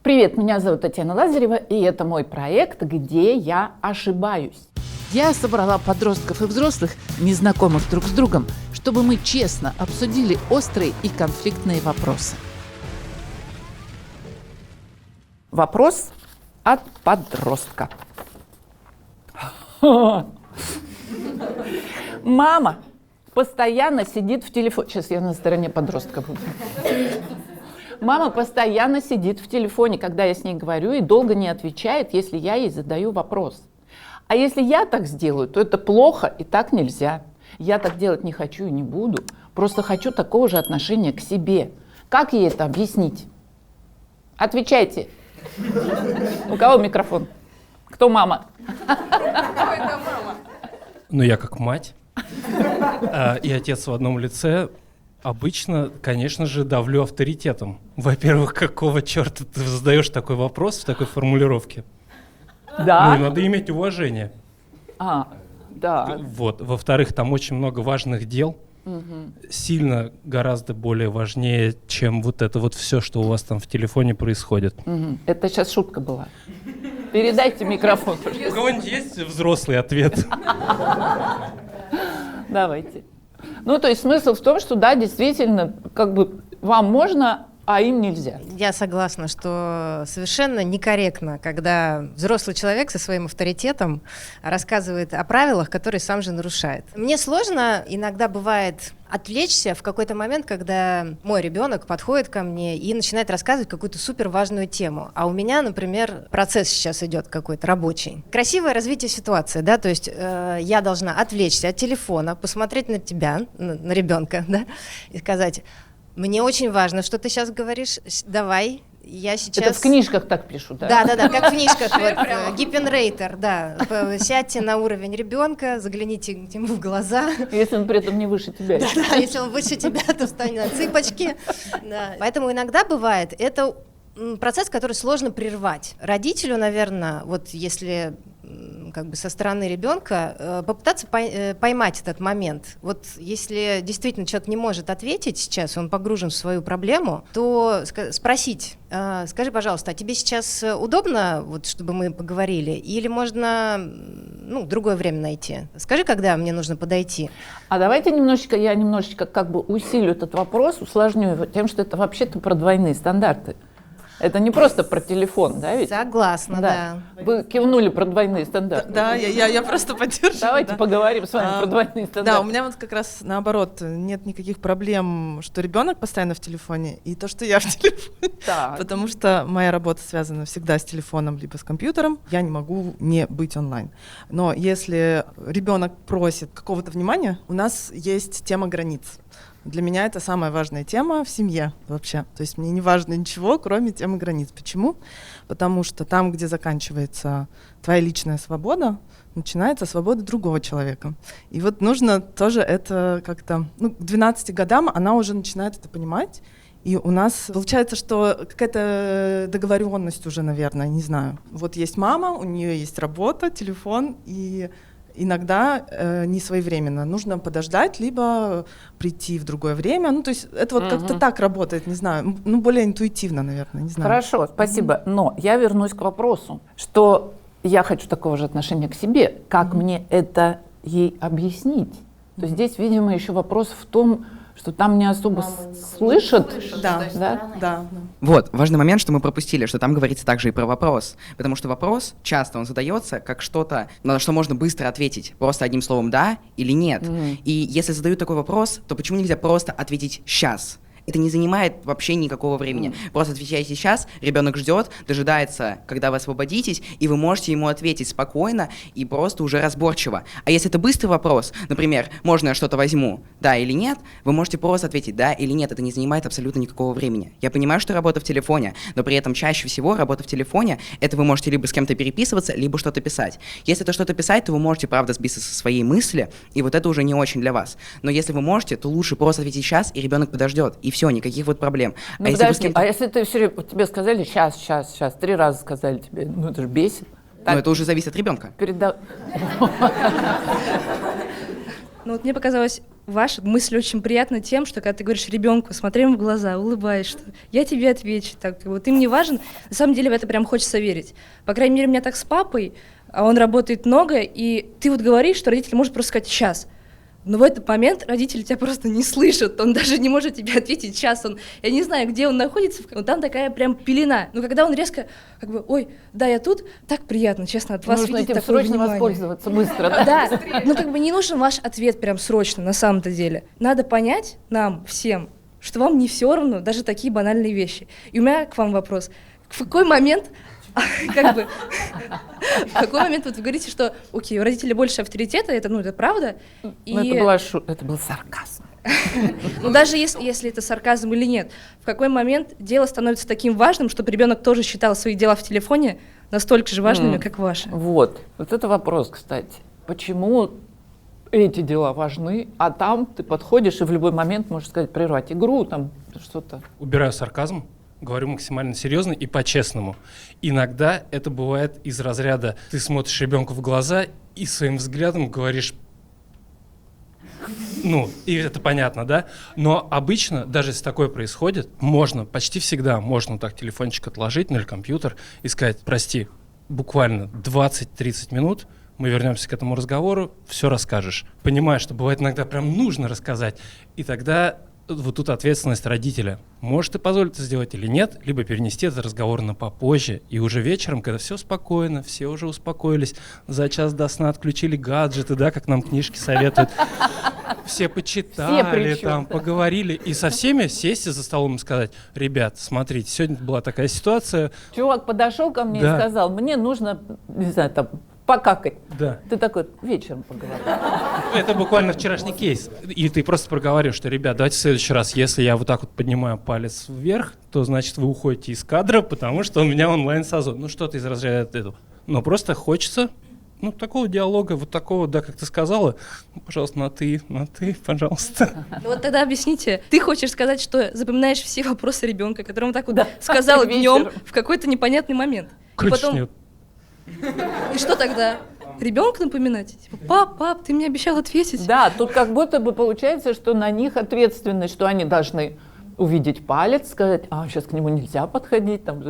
Привет, меня зовут Татьяна Лазарева, и это мой проект «Где я ошибаюсь». Я собрала подростков и взрослых, незнакомых друг с другом, чтобы мы честно обсудили острые и конфликтные вопросы. Вопрос от подростка. Мама постоянно сидит в телефоне. Сейчас я на стороне подростка буду. Мама постоянно сидит в телефоне, когда я с ней говорю, и долго не отвечает, если я ей задаю вопрос. А если я так сделаю, то это плохо, и так нельзя. Я так делать не хочу и не буду. Просто хочу такого же отношения к себе. Как ей это объяснить? Отвечайте. У кого микрофон? Кто мама? Ну, я как мать и отец в одном лице обычно, конечно же, давлю авторитетом. Во-первых, какого черта ты задаешь такой вопрос в такой формулировке? Да. Ну, надо иметь уважение. Да. Вот. Во-вторых, там очень много важных дел. Сильно гораздо более важнее, чем вот это вот все, что у вас там в телефоне происходит. Это сейчас шутка была. Передайте микрофон. У кого-нибудь есть взрослый ответ? Давайте. Ну, то есть смысл в том, что, да, действительно, как бы вам можно, а им нельзя. Я согласна, что совершенно некорректно, когда взрослый человек со своим авторитетом рассказывает о правилах, которые сам же нарушает. Мне сложно иногда бывает отвлечься в какой-то момент, когда мой ребенок подходит ко мне и начинает рассказывать какую-то супер важную тему. А у меня, например, процесс сейчас идет какой-то рабочий. Красивое развитие ситуации, да, то есть я должна отвлечься от телефона, посмотреть на тебя, на ребенка, да, и сказать: мне очень важно, что ты сейчас говоришь. Давай, я сейчас... Это в книжках так пишут, да? Да, как в книжках. Гиппенрейтер, да. Сядьте на уровень ребенка, загляните ему в глаза. Если он при этом не выше тебя. Да, если он выше тебя, то встань на цыпочки. Поэтому иногда бывает, это процесс, который сложно прервать. Родителю, наверное, вот если как бы со стороны ребенка попытаться поймать этот момент. Вот если действительно человек не может ответить сейчас, он погружен в свою проблему, то спросить: скажи, пожалуйста, а тебе сейчас удобно, вот, чтобы мы поговорили, или можно другое время найти? Скажи, когда мне нужно подойти. А давайте я немножечко как бы усилю этот вопрос, усложню его тем, что это вообще-то про двойные стандарты. Это не просто про телефон, да, ведь? Согласна, да. Вы кивнули про двойные стандарты. Да, я просто поддерживаю. Давайте поговорим с вами про двойные стандарты. Да, у меня вот как раз наоборот, нет никаких проблем, что ребенок постоянно в телефоне, и то, что я в телефоне. Так. Потому что моя работа связана всегда с телефоном либо с компьютером, я не могу не быть онлайн. Но если ребенок просит какого-то внимания, у нас есть тема границ. Для меня это самая важная тема в семье вообще. То есть мне не важно ничего, кроме темы границ. Почему? Потому что там, где заканчивается твоя личная свобода, начинается свобода другого человека. И вот нужно тоже это как-то... к 12 годам она уже начинает это понимать. И у нас получается, что какая-то договоренность уже, наверное, не знаю. Вот есть мама, у нее есть работа, телефон, и... иногда не своевременно. Нужно подождать, либо прийти в другое время. То есть это вот как-то так работает, не знаю. Более интуитивно, наверное, не знаю. Хорошо, спасибо. Но я вернусь к вопросу, что я хочу такого же отношения к себе. Как мне это ей объяснить? То есть здесь, видимо, еще вопрос в том, что там не особо слышат. Да. Вот, важный момент, что мы пропустили, что там говорится также и про вопрос. Потому что вопрос часто он задается как что-то, на что можно быстро ответить просто одним словом «да» или «нет». И если задают такой вопрос, то почему нельзя просто ответить «сейчас»? Это не занимает вообще никакого времени. Просто отвечайте сейчас, ребенок ждет, дожидается, когда вы освободитесь, и вы можете ему ответить спокойно и просто уже разборчиво. А если это быстрый вопрос, например, можно я что-то возьму, да или нет, вы можете просто ответить да или нет, это не занимает абсолютно никакого времени. Я понимаю, что работа в телефоне, но при этом чаще всего работа в телефоне, это вы можете либо с кем-то переписываться, либо что-то писать. Если это что-то писать, то вы можете, правда, сбиться со своей мысли, и вот это уже не очень для вас. Но если вы можете, то лучше просто ответить сейчас, и ребенок подождет, и все, никаких вот проблем. Если ты все время, тебе сказали сейчас, 3 раза сказали тебе, это же бесит. Но это уже зависит от ребенка. Ну вот мне показалось ваша мысль очень приятна тем, что когда ты говоришь ребенку, смотри ему в глаза, улыбаешься, я тебе отвечу, так, вот, ты мне важен, на самом деле в это прям хочется верить. По крайней мере, у меня так с папой, а он работает много, и ты вот говоришь, что родитель может просто сказать «сейчас». Но в этот момент родители тебя просто не слышат, он даже не может тебе ответить сейчас, я не знаю, где он находится, но там такая прям пелена. Но когда он резко, как бы, ой, да, я тут, так приятно, честно, от вас Нужно видеть этим такое срочно внимание. воспользоваться быстро, да? Да, ну как бы не нужен ваш ответ прям срочно, на самом-то деле. Надо понять нам всем, что вам не все равно даже такие банальные вещи. И у меня к вам вопрос. В какой момент, как бы, в какой момент вот вы говорите, что, окей, у родителей больше авторитета, это, ну, это правда, и... Это был сарказм. Ну, даже если это сарказм или нет, в какой момент дело становится таким важным, чтобы ребенок тоже считал свои дела в телефоне настолько же важными, как ваши? Вот это вопрос, кстати. Почему эти дела важны, а там ты подходишь и в любой момент можешь сказать, прервать игру, там что-то. Убираю сарказм, говорю максимально серьезно и по-честному. Иногда это бывает из разряда ты смотришь ребенку в глаза и своим взглядом говоришь, ну, и это понятно, да? Но обычно, даже если такое происходит, можно, почти всегда можно так телефончик отложить, ну или компьютер, и сказать, прости, буквально 20-30 минут, мы вернемся к этому разговору, все расскажешь. Понимаю, что бывает иногда прям нужно рассказать, и тогда вот тут ответственность родителя. Может ты позволить это сделать или нет, либо перенести этот разговор на попозже, и уже вечером, когда все спокойно, все уже успокоились, за час до сна отключили гаджеты, да, как нам книжки советуют, все почитали, там, поговорили, и со всеми сесть за столом и сказать, ребят, смотрите, сегодня была такая ситуация. Чувак подошел ко мне и сказал, мне нужно, не знаю, там, покакать. Да. Ты такой, вечером поговорим. Это буквально вчерашний кейс. И ты просто проговариваешь, что, ребят, давайте в следующий раз, если я вот так вот поднимаю палец вверх, то, значит, вы уходите из кадра, потому что у меня онлайн-созвон. Ну, что-то из разряда этого. Но просто хочется, ну, такого диалога, вот такого, да, как ты сказала, ну, пожалуйста, на ты, пожалуйста. Ну вот тогда объясните, ты хочешь сказать, что запоминаешь все вопросы ребенка, которому так вот сказал днем в какой-то непонятный момент. Конечно, нет. И что тогда? Ребенку напоминать? Типа, пап, ты мне обещал ответить. Да, тут как будто бы получается, что на них ответственность, что они должны увидеть палец, сказать, сейчас к нему нельзя подходить, там,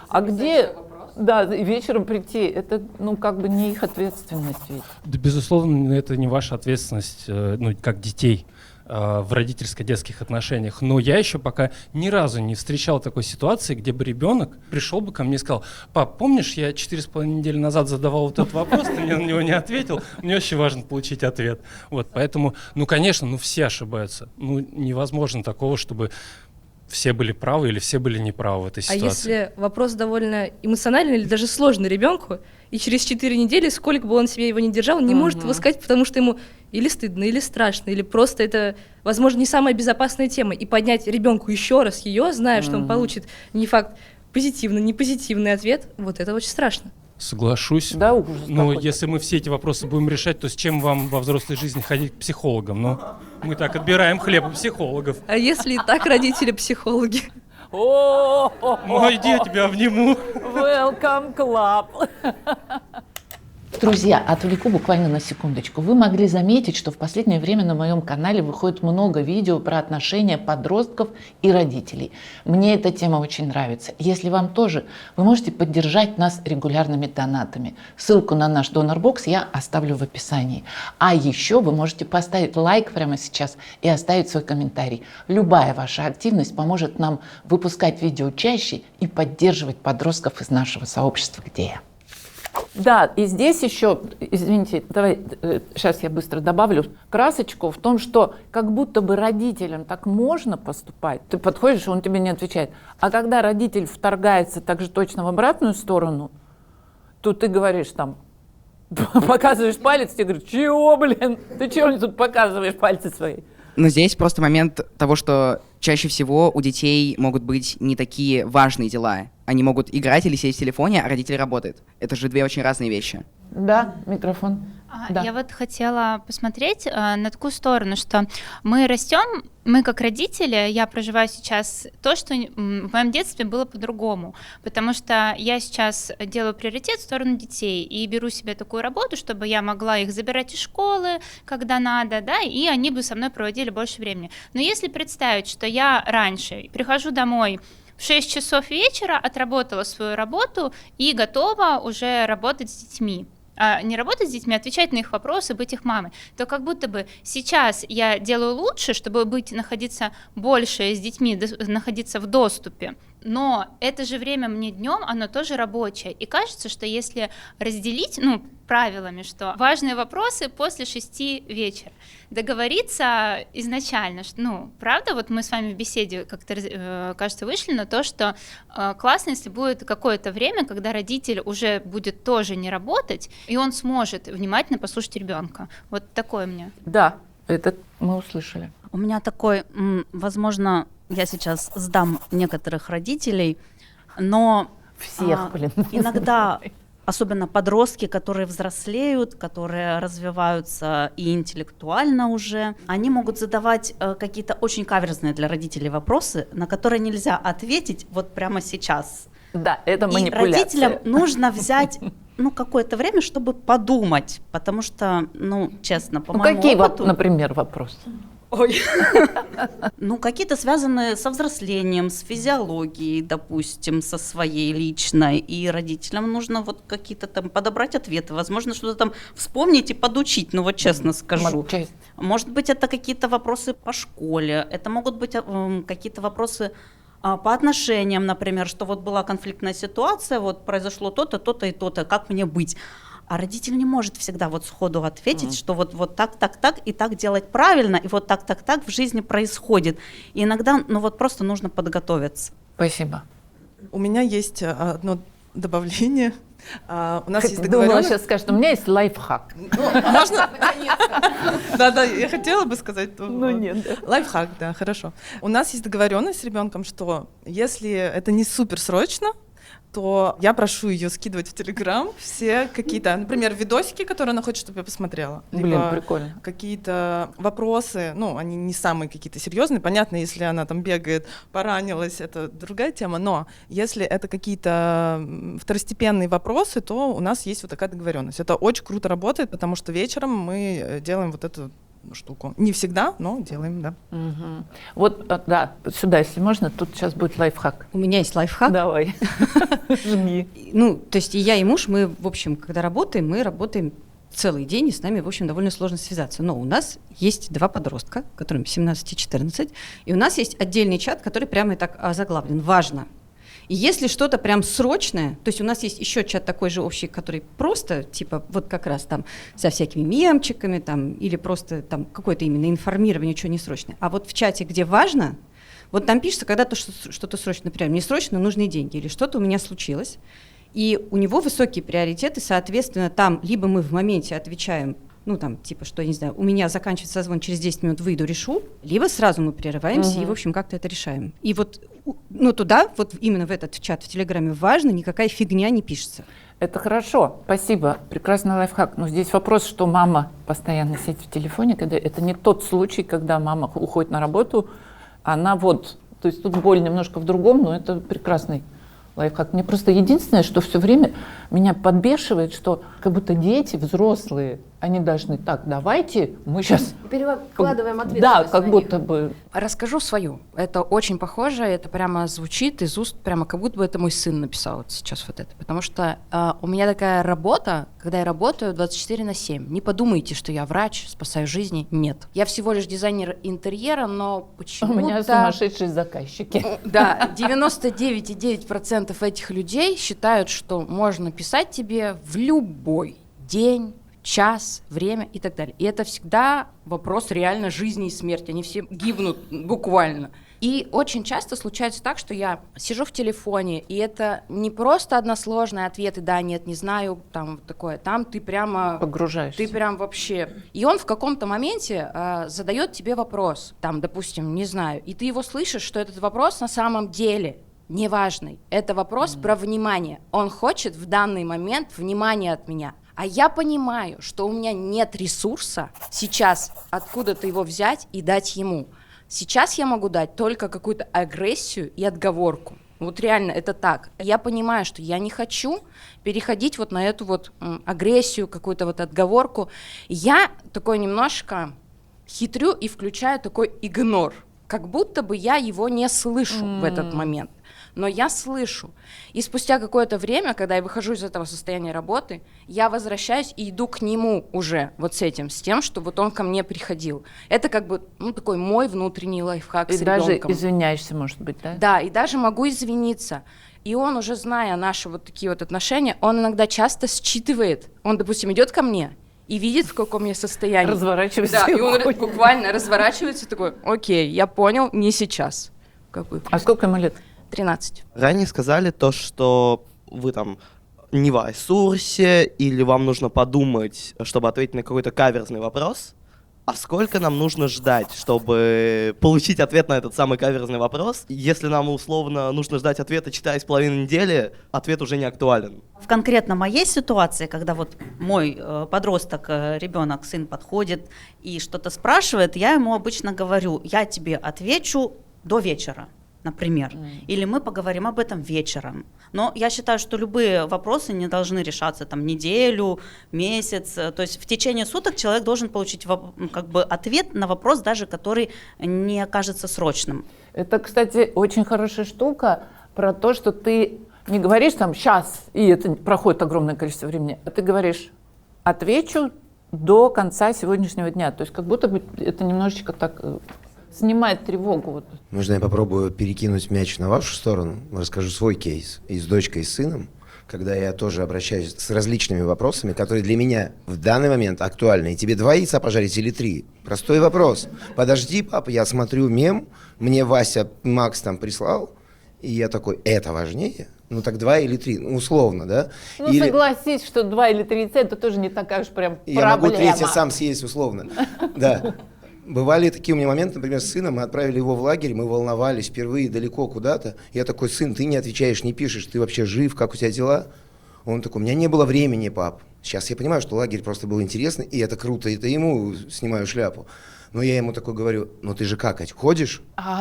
а где, да, вечером прийти, это, ну, как бы не их ответственность ведь. Да, безусловно, это не ваша ответственность, ну, как детей в родительско-детских отношениях. Но я еще пока ни разу не встречал такой ситуации, где бы ребенок пришел бы ко мне и сказал, пап, помнишь, я 4,5 недели назад задавал вот этот вопрос, ты мне на него не ответил, мне очень важно получить ответ. Вот, поэтому, ну, конечно, ну, все ошибаются. Ну, невозможно такого, чтобы все были правы или все были неправы в этой ситуации. А если вопрос довольно эмоциональный или даже сложный ребенку, и через 4 недели, сколько бы он себе его не держал, не может его сказать, потому что ему или стыдно, или страшно, или просто это, возможно, не самая безопасная тема. И поднять ребенку еще раз ее, зная, что он получит не факт позитивный, не позитивный ответ, вот это очень страшно. Соглашусь. Да, ужас. Но какой-то. если мы все эти вопросы будем решать, то с чем вам во взрослой жизни ходить к психологам? Ну, мы так отбираем хлеб у психологов. А если и так родители психологи? Ну, иди, я тебя обниму. Welcome club. Друзья, отвлеку буквально на секундочку. Вы могли заметить, что в последнее время на моем канале выходит много видео про отношения подростков и родителей. Мне эта тема очень нравится. Если вам тоже, вы можете поддержать нас регулярными донатами. Ссылку на наш донорбокс я оставлю в описании. А еще вы можете поставить лайк прямо сейчас и оставить свой комментарий. Любая ваша активность поможет нам выпускать видео чаще и поддерживать подростков из нашего сообщества «Где я?». Да, и здесь еще, извините, давай, сейчас я быстро добавлю красочку в том, что как будто бы родителям так можно поступать. Ты подходишь, он тебе не отвечает. А когда родитель вторгается так же точно в обратную сторону, то ты говоришь там, показываешь палец, тебе говорят, чего, блин, ты чего мне тут показываешь пальцы свои? Но здесь просто момент того, что чаще всего у детей могут быть не такие важные дела. Они могут играть или сидеть в телефоне, а родитель работает. Это же две очень разные вещи. Да, микрофон. Да. Я вот хотела посмотреть на такую сторону, что мы растем, мы как родители, я проживаю сейчас то, что в моем детстве было по-другому, потому что я сейчас делаю приоритет в сторону детей и беру себе такую работу, чтобы я могла их забирать из школы, когда надо, да, и они бы со мной проводили больше времени. Но если представить, что я раньше прихожу домой в 6 часов вечера, отработала свою работу и готова уже работать с детьми, не работать с детьми, а отвечать на их вопросы, быть их мамой, то как будто бы сейчас я делаю лучше, чтобы находиться больше с детьми, находиться в доступе, но это же время мне днем, оно тоже рабочее, и кажется, что если разделить, правилами, что важные вопросы после 6 вечера, договориться изначально, что, правда, вот мы с вами в беседе как-то, кажется, вышли на то, что классно, если будет какое-то время, когда родитель уже будет тоже не работать, и он сможет внимательно послушать ребенка. Вот такое мне. Да, это мы услышали. У меня такой, возможно, я сейчас сдам некоторых родителей, но Всех, иногда, особенно подростки, которые взрослеют, которые развиваются и интеллектуально уже, они могут задавать какие-то очень каверзные для родителей вопросы, на которые нельзя ответить вот прямо сейчас. Да, это манипуляция. И родителям нужно взять какое-то время, чтобы подумать, потому что, честно, по моему какие, опыту... например, вопросы? Ой. Какие-то связанные со взрослением, с физиологией, допустим, со своей личной. И родителям нужно вот какие-то там подобрать ответы. Возможно, что-то там вспомнить и подучить, честно скажу. Может быть, это какие-то вопросы по школе, это могут быть какие-то вопросы по отношениям, например, что вот была конфликтная ситуация, вот произошло то-то, то-то и то-то, как мне быть? А родитель не может всегда вот сходу ответить, что вот так, и так делать правильно, и вот так в жизни происходит. И иногда, просто нужно подготовиться. Спасибо. У меня есть одно добавление. У нас есть Думала, договоренность. сейчас скажет, у меня есть лайфхак. Можно? Да, я хотела бы сказать. Нет, да. Лайфхак, да, хорошо. У нас есть договоренность с ребенком, что если это не супер срочно, то я прошу ее скидывать в Телеграм все какие-то, например, видосики, которые она хочет, чтобы я посмотрела. Блин, прикольно. Какие-то вопросы, они не самые какие-то серьезные. Понятно, если она там бегает, поранилась, это другая тема, но если это какие-то второстепенные вопросы, то у нас есть вот такая договоренность. Это очень круто работает, потому что вечером мы делаем вот эту штуку. Не всегда, но делаем, да. Угу. Вот, да, сюда, если можно, тут сейчас будет лайфхак. У меня есть лайфхак. Давай. Жми. То есть и я, и муж, мы, в общем, когда работаем, мы работаем целый день, и с нами, в общем, довольно сложно связаться. Но у нас есть 2 подростка, которым 17 и 14, и у нас есть отдельный чат, который прямо и так озаглавлен «Важно». И если что-то прям срочное, то есть у нас есть еще чат такой же общий, который просто, типа, вот как раз там со всякими мемчиками там, или просто там какое-то именно информирование, что не срочное. А вот в чате, где важно, вот там пишется, когда то что-то срочно, например, мне срочно нужны деньги, или что-то у меня случилось, и у него высокие приоритеты, соответственно, там либо мы в моменте отвечаем, что, я не знаю, у меня заканчивается созвон, через 10 минут выйду, решу, либо сразу мы прерываемся и, в общем, как-то это решаем. И вот, туда, вот именно в этот чат в Телеграме важно, никакая фигня не пишется. Это хорошо, спасибо, прекрасный лайфхак. Но здесь вопрос, что мама постоянно сидит в телефоне, когда это не тот случай, когда мама уходит на работу, она то есть тут боль немножко в другом, но это прекрасный лайфхак. Мне просто единственное, что все время меня подбешивает, что как будто дети, взрослые, они должны давайте мы сейчас... Перекладываем ответственность. Да, как будто бы... Расскажу свою. Это очень похоже, это прямо звучит из уст, прямо как будто бы это мой сын написал вот сейчас вот это. Потому что у меня такая работа, когда я работаю 24/7. Не подумайте, что я врач, спасаю жизни. Нет. Я всего лишь дизайнер интерьера, но почему-то... У меня сумасшедшие заказчики. Да, 99,9% этих людей считают, что можно писать тебе в любой день, час, время и так далее. И это всегда вопрос реально жизни и смерти. Они все гибнут буквально. И очень часто случается так, что я сижу в телефоне, и это не просто односложные ответы, да, нет, не знаю, там такое, там ты прямо... Погружаешься. Ты прям вообще... И он в каком-то моменте задает тебе вопрос, там, допустим, не знаю, и ты его слышишь, что этот вопрос на самом деле неважный. Это вопрос про внимание. Он хочет в данный момент внимания от меня. А я понимаю, что у меня нет ресурса сейчас откуда-то его взять и дать ему. Сейчас я могу дать только какую-то агрессию и отговорку. Вот реально это так. Я понимаю, что я не хочу переходить вот на эту вот агрессию, какую-то вот отговорку. Я такой немножко хитрю и включаю такой игнор. Как будто бы я его не слышу в этот момент. Но я слышу. И спустя какое-то время, когда я выхожу из этого состояния работы, я возвращаюсь и иду к нему уже вот с этим, с тем, что вот он ко мне приходил. Это как бы, ну, такой мой внутренний лайфхак с ребенком. И даже извиняешься, может быть, да? Да, и даже могу извиниться. И он, уже зная наши вот такие вот отношения, он иногда часто считывает. Он, допустим, идет ко мне и видит, в каком я состоянии. Разворачивается. Да, и он буквально разворачивается такой: окей, я понял, не сейчас. А сколько ему лет? 13. Ранее сказали то, что вы там не в ресурсе, или вам нужно подумать, чтобы ответить на какой-то каверзный вопрос. А сколько нам нужно ждать, чтобы получить ответ на этот самый каверзный вопрос? Если нам условно нужно ждать ответа 4,5 недели, ответ уже не актуален. В конкретно моей ситуации, когда вот мой подросток, ребенок, сын подходит и что-то спрашивает, я ему обычно говорю: я тебе отвечу до вечера, например, или мы поговорим об этом вечером. Но я считаю, что любые вопросы не должны решаться там неделю, месяц. То есть в течение суток человек должен получить как бы ответ на вопрос, даже который не кажется срочным. Это, кстати, очень хорошая штука про то, что ты не говоришь там «сейчас», и это проходит огромное количество времени, а ты говоришь «отвечу до конца сегодняшнего дня». То есть как будто бы это немножечко так снимает тревогу. Вот. Можно я попробую перекинуть мяч на вашу сторону? Расскажу свой кейс. И с дочкой, и с сыном, когда я тоже обращаюсь с различными вопросами, которые для меня в данный момент актуальны. И тебе 2 яйца пожарить или 3? Простой вопрос. Подожди, папа, я смотрю мем, мне Вася, Макс там прислал, и я такой: это важнее? Ну так 2 или 3, ну, условно, да? Ну или... согласись, что 2 или 3 яйца — это тоже не такая уж прям проблема. Я могу 3 сам съесть условно, да. Бывали такие у меня моменты, например, с сыном, мы отправили его в лагерь, мы волновались впервые далеко куда-то. Я такой: сын, ты не отвечаешь, не пишешь, ты вообще жив, как у тебя дела? Он такой: у меня не было времени, пап. Сейчас я понимаю, что лагерь просто был интересный, и это круто, это ему снимаю шляпу. Но я ему такой говорю: ну ты же какать ходишь?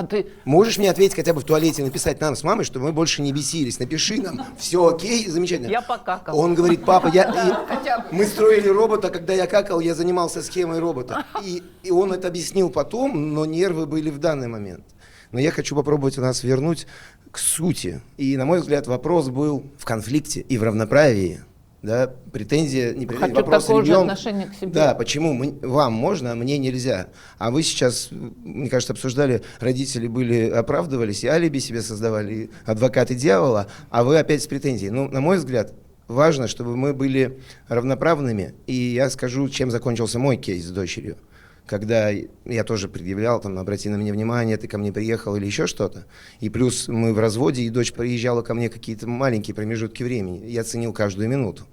Ты можешь мне ответить хотя бы в туалете, написать нам с мамой, чтобы мы больше не бесились? Напиши нам, все окей, замечательно. Я покакал. Он говорит: папа, мы строили робота, когда я какал, я занимался схемой робота. И он это объяснил потом, но нервы были в данный момент. Но я хочу попробовать нас вернуть к сути. И, на мой взгляд, вопрос был в конфликте и в равноправии. Да, претензия, не претензия, хочу вопрос такого же отношения к себе. Да, почему вам можно, а мне нельзя? А вы сейчас, мне кажется, обсуждали, родители были, оправдывались, и алиби себе создавали, и адвокаты дьявола, а вы опять с претензией. Ну, на мой взгляд, важно, чтобы мы были равноправными, и я скажу, чем закончился мой кейс с дочерью. Когда я тоже предъявлял, там, обрати на меня внимание, ты ко мне приехал или еще что-то. И плюс мы в разводе, и дочь приезжала ко мне какие-то маленькие промежутки времени. Я ценил каждую минуту.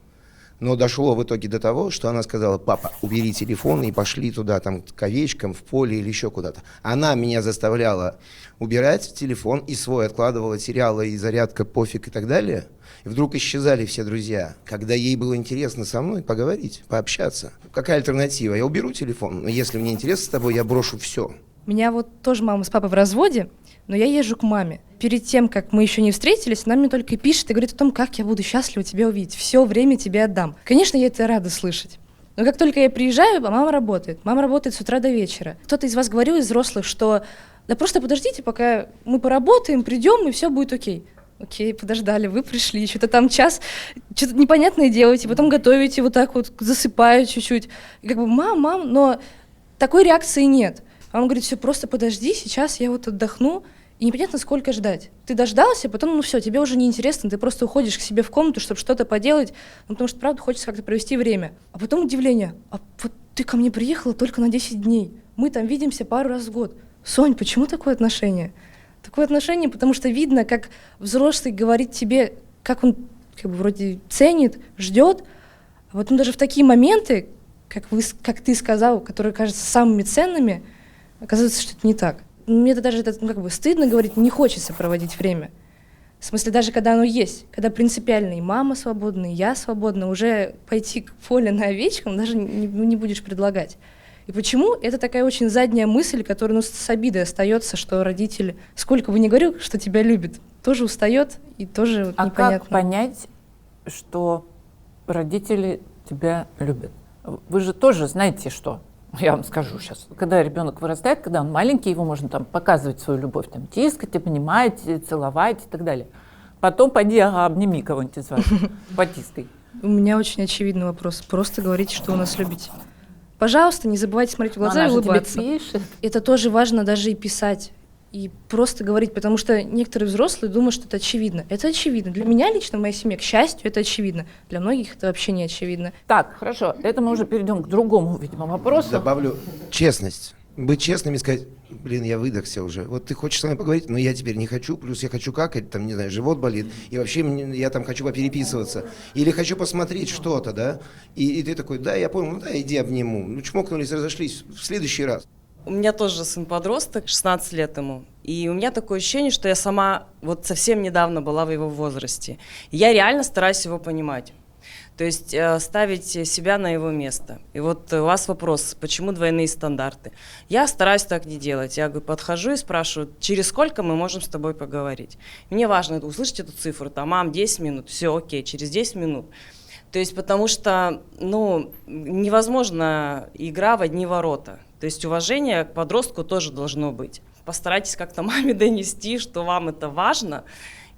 Но дошло в итоге до того, что она сказала: папа, убери телефон, и пошли туда, там, к овечкам, в поле или еще куда-то. Она меня заставляла убирать телефон, и свой откладывала, сериалы, и зарядка, пофиг и так далее. И вдруг исчезали все друзья, когда ей было интересно со мной поговорить, пообщаться. Какая альтернатива? Я уберу телефон, но если мне интересно с тобой, я брошу все. У меня вот тоже мама с папой в разводе, но я езжу к маме. Перед тем, как мы еще не встретились, она мне только пишет и говорит о том, как я буду счастлива тебя увидеть. Все время тебе отдам. Конечно, я это рада слышать. Но как только я приезжаю, мама работает. Мама работает с утра до вечера. Кто-то из вас говорил, из взрослых, что да просто подождите, пока мы поработаем, придем, и все будет окей. Окей, подождали, вы пришли, что-то там час, что-то непонятное делаете, потом готовите вот так вот, засыпаю чуть-чуть. И как бы мам, но такой реакции нет. Мама говорит: все, просто подожди, сейчас я вот отдохну, и непонятно, сколько ждать. Ты дождался, потом, ну все, тебе уже неинтересно, ты просто уходишь к себе в комнату, чтобы что-то поделать, ну, потому что, правда, хочется как-то провести время. А потом удивление: а вот ты ко мне приехала только на 10 дней, мы там видимся пару раз в год. Сонь, почему такое отношение? Такое отношение, потому что видно, как взрослый говорит тебе, как он как бы вроде ценит, ждет, а потом даже в такие моменты, как ты сказал, которые кажутся самыми ценными, оказывается, что это не так. Мне это даже как бы стыдно говорить, не хочется проводить время. В смысле, даже когда оно есть, когда принципиально и мама свободна, и я свободна, уже пойти к поле на овечкам даже не будешь предлагать. И почему? Это такая очень задняя мысль, которая с обидой остается, что родитель, сколько бы ни говорил, что тебя любит, тоже устает и тоже А непонятно. как понять, что родители тебя любят? Вы же тоже знаете, что? Я вам скажу сейчас. Когда ребенок вырастает, когда он маленький, его можно там показывать свою любовь, там, тискать, обнимать, целовать и так далее. Потом пойди, обними кого-нибудь из вас, потискай. У меня очень очевидный вопрос. Просто говорите, что вы нас любите. Пожалуйста, не забывайте смотреть в глаза и улыбаться. Тебе пишет. Это тоже важно даже и писать. И просто говорить, потому что некоторые взрослые думают, что это очевидно. Это очевидно. Для меня лично, в моей семье, к счастью, это очевидно. Для многих это вообще не очевидно. Так, хорошо. Это мы уже перейдем к другому, видимо, вопросу. Добавлю честность. Быть честным и сказать, блин, я выдохся уже. Вот ты хочешь с вами поговорить, но я теперь не хочу, плюс я хочу какать, там, не знаю, живот болит, и вообще я там хочу попереписываться. Или хочу посмотреть что-то, да? И ты такой, да, я понял, ну да, иди обниму. Ну, чмокнулись, разошлись, в следующий раз. У меня тоже сын-подросток, 16 лет ему. И у меня такое ощущение, что я сама вот совсем недавно была в его возрасте. И я реально стараюсь его понимать. То есть ставить себя на его место. И вот у вас вопрос, почему двойные стандарты? Я стараюсь так не делать. Я говорю, подхожу и спрашиваю, через сколько мы можем с тобой поговорить? Мне важно услышать эту цифру, там, мам, 10 минут, все, окей, через 10 минут. То есть потому что, невозможно игра в одни ворота. То есть уважение к подростку тоже должно быть. Постарайтесь как-то маме донести, что вам это важно,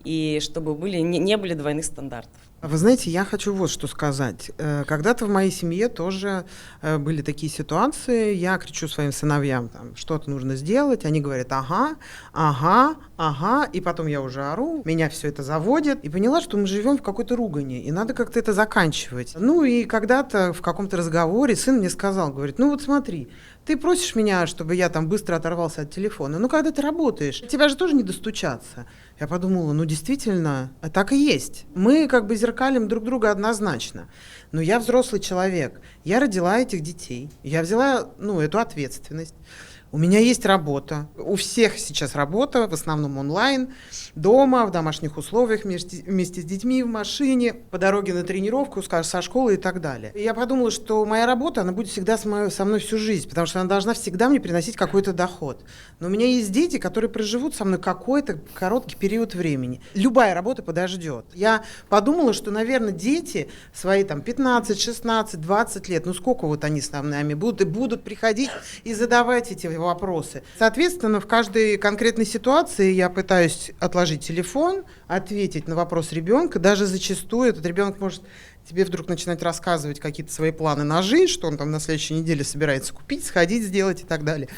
и чтобы не были двойных стандартов. Вы знаете, я хочу вот что сказать. Когда-то в моей семье тоже были такие ситуации. Я кричу своим сыновьям, там, что-то нужно сделать. Они говорят, ага, ага, ага. И потом я уже ору, меня все это заводит. И поняла, что мы живем в какой-то ругани, и надо как-то это заканчивать. Ну и когда-то в каком-то разговоре сын мне сказал, говорит, ну вот смотри, ты просишь меня, чтобы я там быстро оторвался от телефона. Ну, когда ты работаешь, тебя же тоже не достучаться. Я подумала, ну, действительно, так и есть. Мы как бы зеркалим друг друга однозначно. Но я взрослый человек. Я родила этих детей. Я взяла, эту ответственность. У меня есть работа. У всех сейчас работа, в основном онлайн, дома, в домашних условиях, вместе с детьми, в машине, по дороге на тренировку, со школы и так далее. И я подумала, что моя работа, она будет всегда со мной всю жизнь, потому что она должна всегда мне приносить какой-то доход. Но у меня есть дети, которые проживут со мной какой-то короткий период времени. Любая работа подождет. Я подумала, что, наверное, дети свои там 15, 16, 20 лет, сколько вот они с нами будут приходить и задавать эти вопросы. Соответственно, в каждой конкретной ситуации я пытаюсь отложить телефон, ответить на вопрос ребенка. Даже зачастую этот ребенок может тебе вдруг начинать рассказывать какие-то свои планы на жизнь, что он там на следующей неделе собирается купить, сходить, сделать и так далее.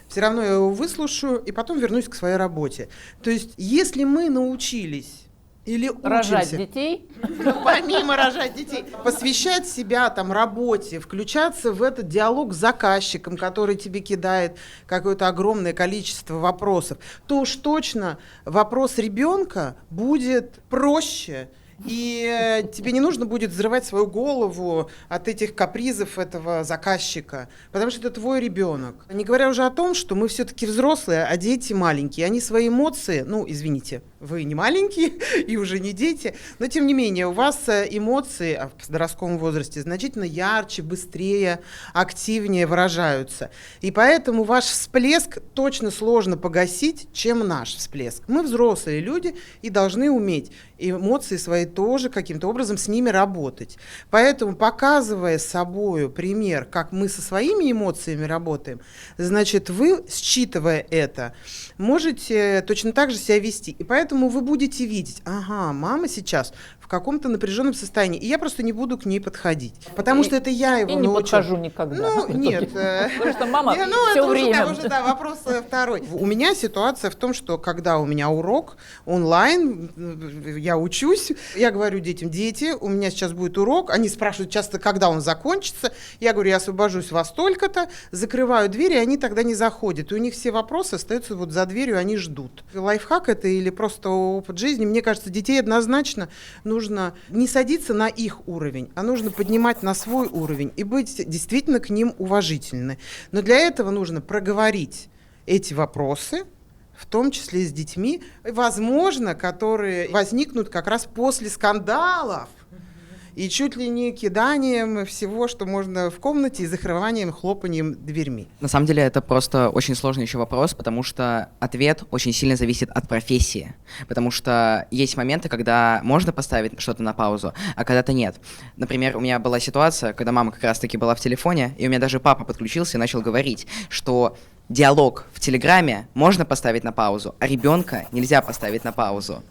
Все равно я его выслушаю и потом вернусь к своей работе. То есть, если мы научились или рожать учимся, детей, помимо рожать детей, посвящать себя там работе, включаться в этот диалог с заказчиком, который тебе кидает какое-то огромное количество вопросов, то уж точно вопрос ребенка будет проще. И тебе не нужно будет взрывать свою голову от этих капризов этого заказчика, потому что это твой ребенок. Не говоря уже о том, что мы все-таки взрослые, а дети маленькие. Они свои эмоции, извините, вы не маленькие и уже не дети, но тем не менее у вас эмоции в подростковом возрасте значительно ярче, быстрее, активнее выражаются. И поэтому ваш всплеск точно сложно погасить, чем наш всплеск. Мы взрослые люди и должны уметь эмоции свои тоже каким-то образом с ними работать. Поэтому, показывая собою пример, как мы со своими эмоциями работаем, значит, вы, считывая это, можете точно так же себя вести. И поэтому вы будете видеть, ага, мама сейчас в каком-то напряженном состоянии, и я просто не буду к ней подходить. Потому что это я его научу. И не подхожу никогда. Нет. Потому что мама все это время. Уже, вопрос второй. У меня ситуация в том, что когда у меня урок онлайн, я учусь, я говорю детям, дети, у меня сейчас будет урок, они спрашивают часто, когда он закончится, я говорю, я освобожусь во столько-то, закрываю дверь, и они тогда не заходят, и у них все вопросы остаются вот за дверью, они ждут. Лайфхак это или просто опыт жизни, мне кажется, детей однозначно нужно не садиться на их уровень, а нужно поднимать на свой уровень и быть действительно к ним уважительны. Но для этого нужно проговорить эти вопросы в том числе с детьми, возможно, которые возникнут как раз после скандалов и чуть ли не киданием всего, что можно в комнате, и закрыванием, хлопанием дверьми. На самом деле это просто очень сложный еще вопрос, потому что ответ очень сильно зависит от профессии. Потому что есть моменты, когда можно поставить что-то на паузу, а когда-то нет. Например, у меня была ситуация, когда мама как раз-таки была в телефоне, и у меня даже папа подключился и начал говорить, что диалог в Телеграме можно поставить на паузу, а ребенка нельзя поставить на паузу.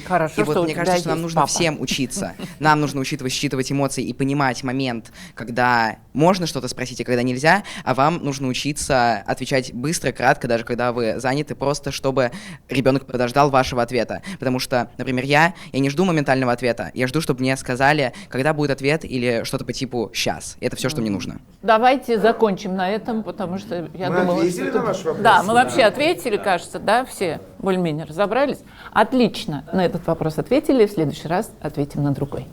Хорошо, и вот что мне кажется, что нам нужно всем учиться. Нам нужно учитывать, считывать эмоции и понимать момент, когда можно что-то спросить, а когда нельзя, а вам нужно учиться отвечать быстро, кратко, даже когда вы заняты, просто чтобы ребенок подождал вашего ответа. Потому что, например, я не жду моментального ответа, я жду, чтобы мне сказали, когда будет ответ или что-то по типу «сейчас». Это все, что мне нужно. Давайте закончим на этом, потому что я Мы думала, ответили что... на ваш вопрос? Да, мы вообще ответили, кажется, да, все более-менее разобрались. Отлично, на этот вопрос ответили, в следующий раз ответим на другой.